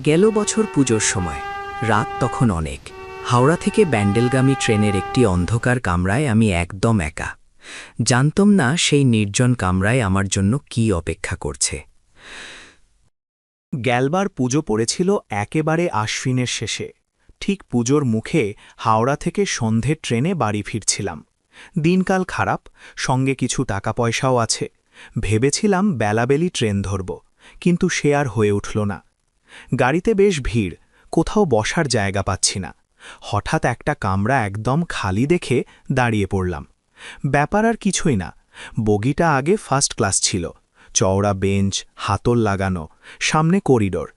গেল বছর পুজোর সময় রাত তখন অনেক। হাওড়া থেকে ব্যান্ডেলগামী ট্রেনের একটি অন্ধকার কামরায় আমি একদম একা। জানতাম না সেই নির্জন কামরায় আমার জন্য কি অপেক্ষা করছে। গেলবার পুজো পড়েছিল একেবারে আশ্বিনের শেষে। ঠিক পুজোর মুখে হাওড়া থেকে সন্ধে ট্রেনে বাড়ি ফিরছিলাম। দিনকাল খারাপ, সঙ্গে কিছু টাকা পয়সাও আছে। ভেবেছিলাম বেলাবেলি ট্রেন ধরব, কিন্তু সে আর হয়ে উঠল না। গাড়িতে বেশ ভিড়, কোথাও বসার জায়গা পাচ্ছি না। হঠাৎ একটা কামরা একদম খালি দেখে দাঁড়িয়ে পড়লাম। ব্যাপার আর কিছুই না, বগিটা আগে ফার্স্ট ক্লাস ছিল, চওড়া বেঞ্চ, হাতল লাগানো, সামনে করিডোর।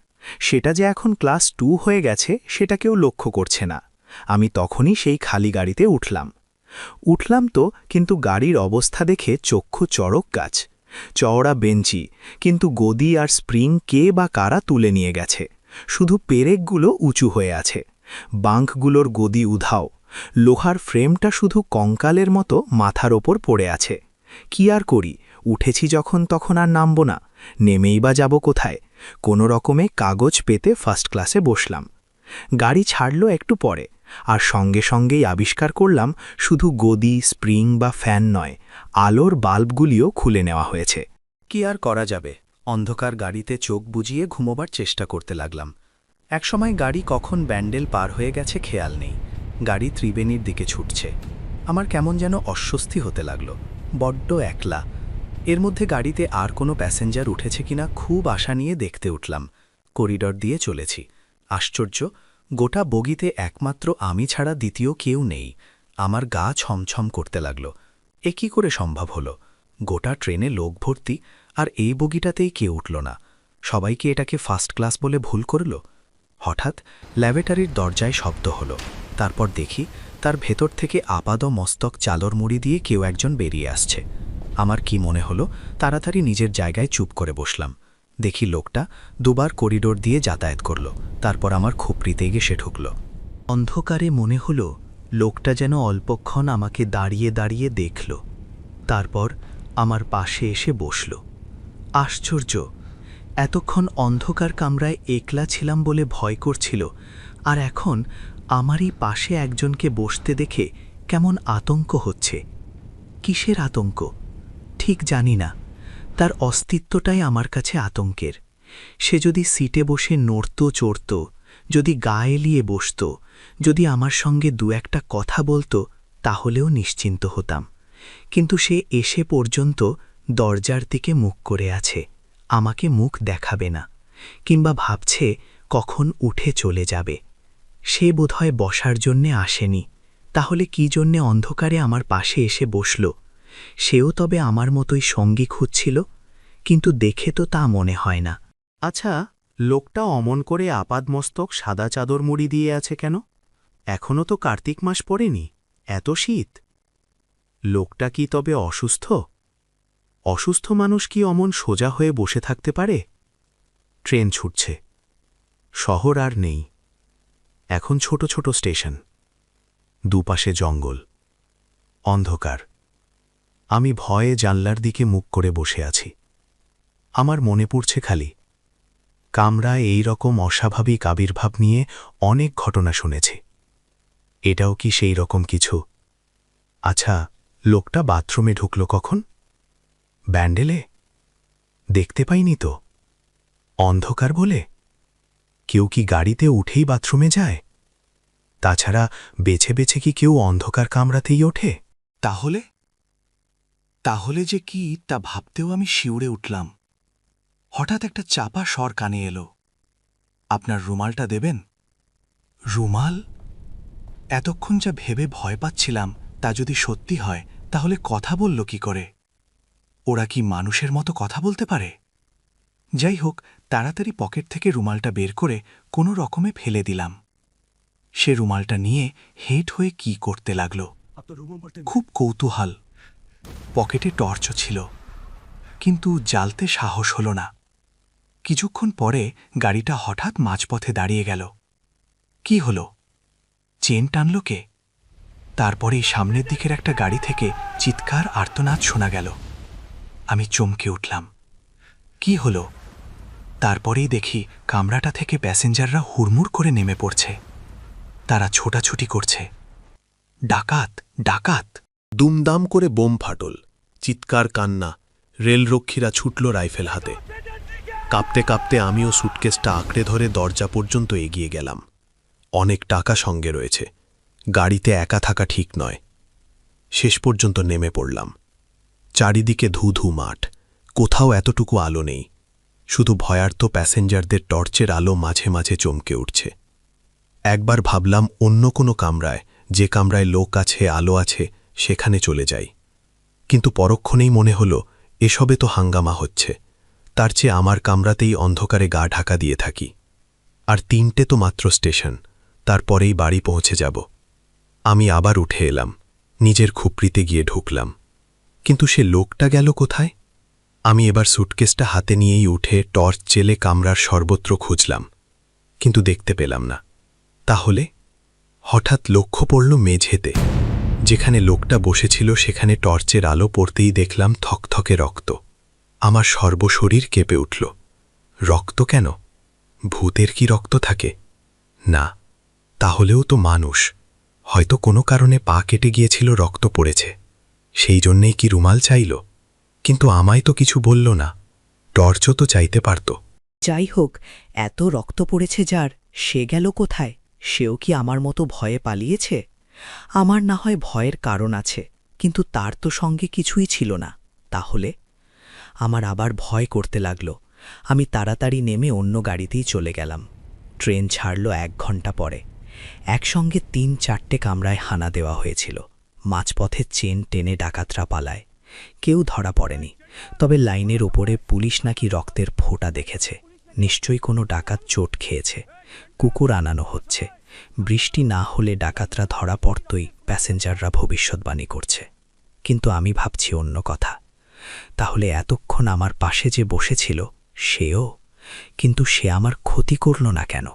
সেটা যে এখন ক্লাস 2 হয়ে গেছে সেটা কেউ লক্ষ্য করছে না। আমি তখনই সেই খালি গাড়িতে উঠলাম তো, কিন্তু গাড়ির অবস্থা দেখে চক্ষু চড়ক গাছ। চওড়া বেঞ্চি, কিন্তু গদি আর স্প্রিং কে বা কারা তুলে নিয়ে গেছে। শুধু পেরেকগুলো উঁচু হয়ে আছে, বাঙ্কগুলোর গদি উধাও। লোহার ফ্রেমটা শুধু কঙ্কালের মতো মাথার ওপর পড়ে আছে। কি আর করি, উঠেছি যখন তখন আর নামব না, নেমেই বা যাব কোথায়? কোনো রকমে কাগজ পেতে ফার্স্ট ক্লাসে বসলাম। গাড়ি ছাড়ল একটু পরে, আর সঙ্গে সঙ্গেই আবিষ্কার করলাম শুধু গদি, স্প্রিং বা ফ্যান নয়, আলোর বাল্বগুলিও খুলে নেওয়া হয়েছে। কি আর করা যাবে, অন্ধকার গাড়িতে চোখ বুজিয়ে ঘুমোবার চেষ্টা করতে লাগলাম। একসময় গাড়ি কখন ব্যান্ডেল পার হয়ে গেছে খেয়াল নেই। গাড়ি ত্রিবেণীর দিকে ছুটছে। আমার কেমন যেন অস্বস্তি হতে লাগলো, বড্ড একলা। এর মধ্যে গাড়িতে আর কোনো প্যাসেঞ্জার উঠেছে কিনা খুব আশা নিয়ে দেখতে উঠলাম। করিডর দিয়ে চলেছি। আশ্চর্য, গোটা বগিতে একমাত্র আমি ছাড়া দ্বিতীয় কেউ নেই। আমার গা ছমছম করতে লাগল। এ কি করে সম্ভব হলো? গোটা ট্রেনে লোক ভর্তি, আর এই বগিটাতেই কেউ উঠল না। সবাই কি এটাকে ফার্স্ট ক্লাস বলে ভুল করল? হঠাৎ ল্যাবরেটরির দরজায় শব্দ হলো। তারপর দেখি তার ভেতর থেকে আপাদ মস্তক চাদর মুড়ি দিয়ে কেউ একজন বেরিয়ে আসছে। আমার কি মনে হলো, তাড়াতাড়ি নিজের জায়গায় চুপ করে বসলাম। দেখি লোকটা দুবার করিডোর দিয়ে যাতায়াত করল, তারপর আমার খুপড়িতে এসে ঢুকল। অন্ধকারে মনে হলো লোকটা যেন অল্পক্ষণ আমাকে দাঁড়িয়ে দাঁড়িয়ে দেখল, তারপর আমার পাশে এসে বসল। আশ্চর্য, এতক্ষণ অন্ধকার কামরায় একলা ছিলাম বলে ভয় করছিল, আর এখন আমারই পাশে একজনকে বসতে দেখে কেমন আতঙ্ক হচ্ছে। কিসের আতঙ্ক ঠিক জানি না, তার অস্তিত্বটাই আমার কাছে আতঙ্কের। সে যদি সিটে বসে নড়ত চড়ত, যদি গায়ে এলিয়ে বসত, যদি আমার সঙ্গে দু একটা কথা বলতো, তাহলেও নিশ্চিন্ত হতাম। কিন্তু সে এসে পর্যন্ত দরজার দিকে মুখ করে আছে, আমাকে মুখ দেখাবে না, কিংবা ভাবছে কখন উঠে চলে যাবে। সে বোধহয় বসার জন্যে আসেনি, তাহলে কি জন্যে অন্ধকারে আমার পাশে এসে বসল? সেও তবে আমার মতোই সঙ্গী খুঁজছিল, কিন্তু দেখে তো তা মনে হয় না। আচ্ছা, লোকটা অমন করে আপাদমস্তক সাদা চাদর মুড়ি দিয়ে আছে কেন? এখনও তো কার্তিক মাস পড়েনি, এত শীত। লোকটা কি তবে অসুস্থ? অসুস্থ মানুষ কি অমন সোজা হয়ে বসে থাকতে পারে? ট্রেন ছুটছে, শহর আর নেই, এখন ছোট ছোট স্টেশন, দুপাশে জঙ্গল, অন্ধকার। আমি ভয়ে জানলার দিকে মুখ করে বসে আছি। আমার মনে পড়ছে খালি, কামরায় এই রকম অস্বাভাবিক আবির্ভাব নিয়ে অনেক ঘটনা শুনেছি। এটাও কি সেই রকম কিছু? আচ্ছা, লোকটা বাথরুমে ঢুকল কখন? ব্যান্ডেলে? দেখতে পাইনি তো। অন্ধকার বলে? কেউ কি গাড়িতে উঠেই বাথরুমে যায়? তাছাড়া বেছে বেছে কি কেউ অন্ধকার কামরাতেই ওঠে? তাহলে যে কি তা ভাবতেও আমি শিউরে উঠলাম। হঠাৎ একটা চাপা স্বর কানে এলো, আপনার রুমালটা দেবেন? রুমাল? এতক্ষণ যা ভেবে ভয় পাচ্ছিলাম তা যদি সত্যি হয়, তাহলে কথা বলল কি করে? ওরা কি মানুষের মতো কথা বলতে পারে? যাই হোক, তাড়াতাড়ি পকেট থেকে রুমালটা বের করে কোনো রকমে ফেলে দিলাম। সে রুমালটা নিয়ে হেঁট হয়ে কি করতে লাগল। খুব কৌতূহল। পকেটে টর্চও ছিল, কিন্তু জ্বালতে সাহস হল না। কিছুক্ষণ পরে গাড়িটা হঠাৎ মাঝপথে দাঁড়িয়ে গেল। কি হল? চেন টানল কে? তারপরেই সামনের দিকের একটা গাড়ি থেকে চিৎকার আর্তনাদ শোনা গেল। আমি চমকে উঠলাম। কি হল? তারপরেই দেখি কামরাটা থেকে প্যাসেঞ্জাররা হুড়মুড় করে নেমে পড়ছে। তারা ছোটাছুটি করছে। ডাকাত, ডাকাত! দুমদাম করে বোম ফাটল, চিৎকার কান্না, রেলরক্ষীরা ছুটল রাইফেল হাতে। কাঁপতে কাঁপতে আমিও সুটকেসটা আঁকড়ে ধরে দরজা পর্যন্ত এগিয়ে গেলাম। অনেক টাকা সঙ্গে রয়েছে, গাড়িতে একা থাকা ঠিক নয়। শেষ পর্যন্ত নেমে পড়লাম। চারিদিকে ধু ধু মাঠ, কোথাও এতটুকু আলো নেই, শুধু ভয়ার্ত প্যাসেঞ্জারদের টর্চের আলো মাঝে মাঝে চমকে উঠছে। একবার ভাবলাম অন্য কোনো কামরায়, যে কামরায় লোক আছে, আলো আছে, সেখানে চলে যাই। কিন্তু পরক্ষণেই মনে হলো এসবে তো হাঙ্গামা হচ্ছে, তার চেয়ে আমার কামরাতেই অন্ধকারে গা ঢাকা দিয়ে থাকি। আর 3টে তো মাত্র স্টেশন, তারপরেই বাড়ি পৌঁছে যাব। আমি আবার উঠে এলাম, নিজের খুপড়িতে গিয়ে ঢুকলাম। কিন্তু সে লোকটা গেল কোথায়? আমি এবার সুটকেসটা হাতে নিয়েই উঠে টর্চ জেলে কামরার সর্বত্র খুঁজলাম, কিন্তু দেখতে পেলাম না। তাহলে হঠাৎ লক্ষ্য পড়ল মেঝেতে। যেখানে লোকটা বসেছিল সেখানে টর্চের আলো পড়তেই দেখলাম থকথকে রক্ত। আমার সর্বশরীর কেঁপে উঠল। রক্ত কেন? ভূতের কি রক্ত থাকে? না, তাহলেও তো মানুষ। হয়তো কোনো কারণে পা কেটে গিয়েছিল, রক্ত পড়েছে, সেই জন্যেই কি রুমাল চাইল? কিন্তু আমায় তো কিছু বলল না। টর্চও তো চাইতে পারত। যাই হোক, এত রক্ত পড়েছে যার, সে গেল কোথায়? সেও কি আমার মতো ভয়ে পালিয়েছে? আমার না হয় ভয়ের কারণ আছে, কিন্তু তার তো সঙ্গে কিছুই ছিল না। তাহলে আমার আবার ভয় করতে লাগল। আমি তাড়াতাড়ি নেমে অন্য গাড়িতেই চলে গেলাম। ট্রেন ছাড়ল 1 ঘন্টা পরে। একসঙ্গে 3-4টে কামরায় হানা দেওয়া হয়েছিল। মাঝপথে চেন টেনে ডাকাতরা পালায়। কেউ ধরা পড়েনি, তবে লাইনের ওপরে পুলিশ নাকি রক্তের ফোঁটা দেখেছে। নিশ্চয়ই কোনো ডাকাত চোট খেয়েছে। কুকুর আনানো হচ্ছে। বৃষ্টি না হলে ডাকাতরা ধরা পড়তই, প্যাসেঞ্জাররা ভবিষ্যৎবাণী করছে। কিন্তু আমি ভাবছি অন্য কথা। তাহলে এতক্ষণ আমার পাশে যে বসেছিল সেও, কিন্তু সে আমার ক্ষতি করল না কেন?